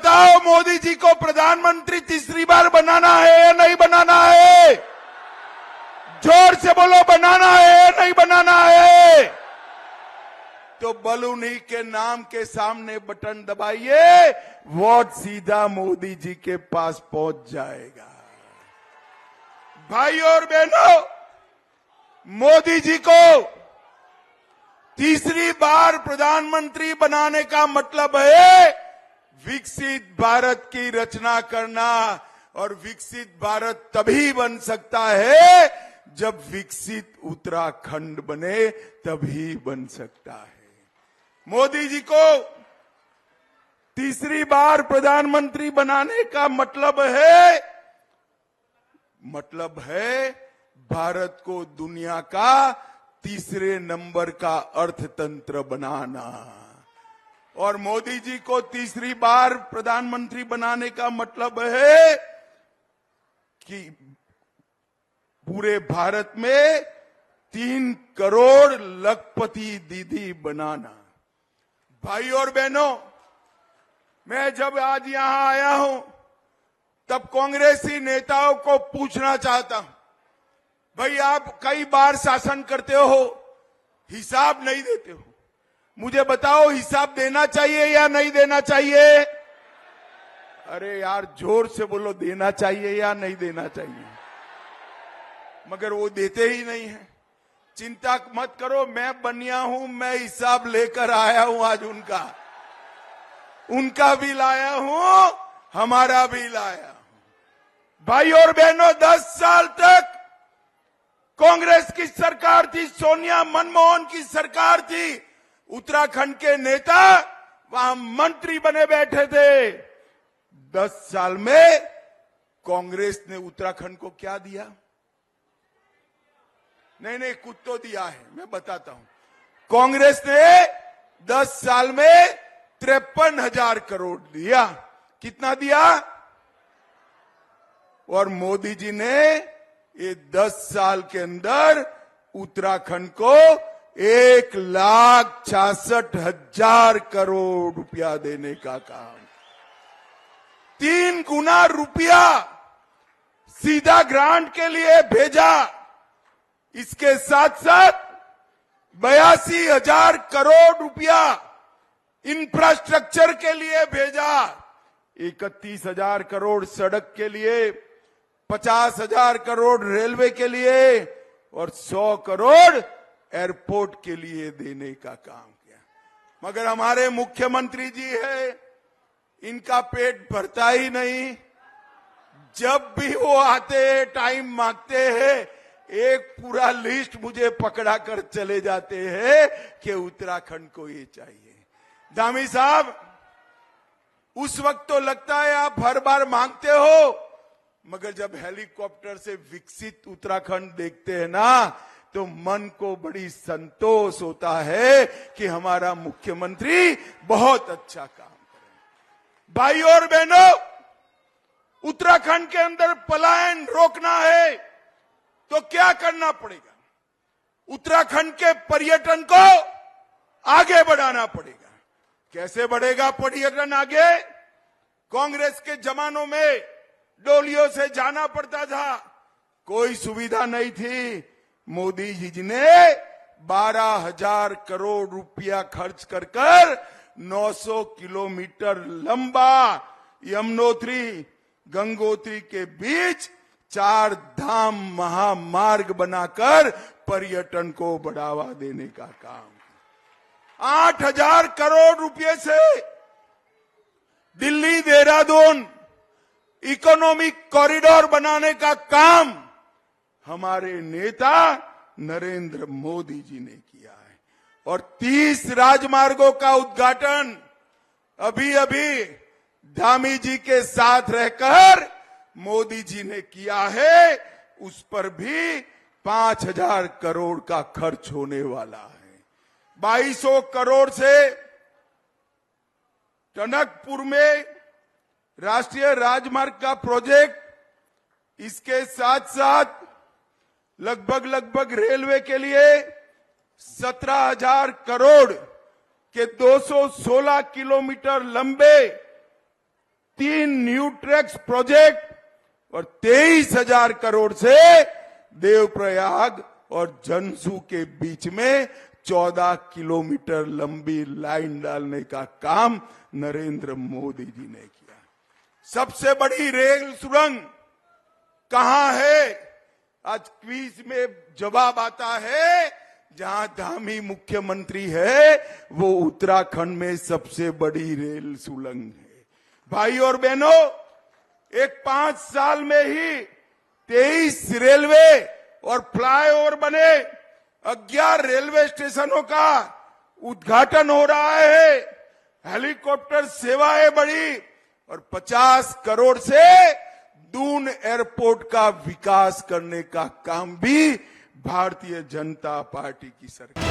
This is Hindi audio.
बताओ, मोदी जी को प्रधानमंत्री तीसरी बार बनाना है या नहीं बनाना है? जोर से बोलो, बनाना है या नहीं बनाना है? तो बलूनी के नाम के सामने बटन दबाइए, वोट सीधा मोदी जी के पास पहुंच जाएगा। भाई और बहनों, मोदी जी को तीसरी बार प्रधानमंत्री बनाने का मतलब है विकसित भारत की रचना करना, और विकसित भारत तभी बन सकता है जब विकसित उत्तराखंड बने, तभी बन सकता है। मोदी जी को तीसरी बार प्रधानमंत्री बनाने का मतलब है भारत को दुनिया का तीसरे नंबर का अर्थतंत्र बनाना। और मोदी जी को तीसरी बार प्रधानमंत्री बनाने का मतलब है कि पूरे भारत में 3 करोड़ लखपति दीदी बनाना। भाई और बहनों, मैं जब आज यहां आया हूं तब कांग्रेसी नेताओं को पूछना चाहता हूं, भाई आप कई बार शासन करते हो, हिसाब नहीं देते हो, मुझे बताओ हिसाब देना चाहिए या नहीं देना चाहिए? अरे यार जोर से बोलो, देना चाहिए या नहीं देना चाहिए? मगर वो देते ही नहीं है। चिंता मत करो, मैं बनिया हूं, मैं हिसाब लेकर आया हूं आज उनका भी लाया हूं, हमारा भी लाया हूं। भाई और बहनों, 10 साल तक कांग्रेस की सरकार थी, सोनिया मनमोहन की सरकार थी, उत्तराखंड के नेता वहां मंत्री बने बैठे थे। 10 साल में कांग्रेस ने उत्तराखंड को क्या दिया? नहीं कुछ तो दिया है, मैं बताता हूं। कांग्रेस ने 10 साल में 53,000 करोड़ दिया। कितना दिया? और मोदी जी ने ये 10 साल के अंदर उत्तराखंड को 1,66,000 करोड़ रुपया देने का काम। 3 गुना रुपया सीधा ग्रांट के लिए भेजा। इसके साथ साथ 82,000 करोड़ रुपया इंफ्रास्ट्रक्चर के लिए भेजा। 31,000 करोड़ सड़क के लिए, 50,000 करोड़ रेलवे के लिए और 100 करोड़ एयरपोर्ट के लिए देने का काम किया। मगर हमारे मुख्यमंत्री जी है, इनका पेट भरता ही नहीं। जब भी वो आते हैं, टाइम मांगते हैं, एक पूरा लिस्ट मुझे पकड़ा कर चले जाते हैं कि उत्तराखंड को ये चाहिए। धामी साहब, उस वक्त तो लगता है आप हर बार मांगते हो, मगर जब हेलीकॉप्टर से विकसित उत्तराखंड देखते हैं ना, तो मन को बड़ी संतोष होता है कि हमारा मुख्यमंत्री बहुत अच्छा काम करे। भाई और बहनों, उत्तराखंड के अंदर पलायन रोकना है तो क्या करना पड़ेगा? उत्तराखंड के पर्यटन को आगे बढ़ाना पड़ेगा। कैसे बढ़ेगा पर्यटन आगे? कांग्रेस के जमानों में डोलियों से जाना पड़ता था, कोई सुविधा नहीं थी। मोदी जी ने 12,000 करोड़ रुपया खर्च कर 900 किलोमीटर लंबा यमुनोत्री गंगोत्री के बीच 4 धाम महामार्ग बनाकर पर्यटन को बढ़ावा देने का काम। 8,000 करोड़ रुपए से दिल्ली देहरादून इकोनॉमिक कॉरिडोर बनाने का काम हमारे नेता नरेंद्र मोदी जी ने किया है। और 30 राजमार्गों का उद्घाटन अभी धामी जी के साथ रहकर मोदी जी ने किया है। उस पर भी 5,000 करोड़ का खर्च होने वाला है। 2,200 करोड़ से टनकपुर में राष्ट्रीय राजमार्ग का प्रोजेक्ट, इसके साथ साथ लगभग रेलवे के लिए 17,000 करोड़ के 216 किलोमीटर लंबे 3 न्यू ट्रैक्स प्रोजेक्ट और 23,000 करोड़ से देवप्रयाग और जनसू के बीच में 14 किलोमीटर लंबी लाइन डालने का काम नरेंद्र मोदी जी ने किया। सबसे बड़ी रेल सुरंग कहां है? आज क्विज में जवाब आता है, जहां धामी मुख्यमंत्री है वो उत्तराखंड में सबसे बड़ी रेल सुरंग है। भाई और बहनों, एक 5 साल में ही 23 रेलवे और फ्लाईओवर बने, 11 रेलवे स्टेशनों का उद्घाटन हो रहा है, हेलीकॉप्टर सेवाएं बढ़ी और 50 करोड़ से दून एयरपोर्ट का विकास करने का काम भी भारतीय जनता पार्टी की सरकार।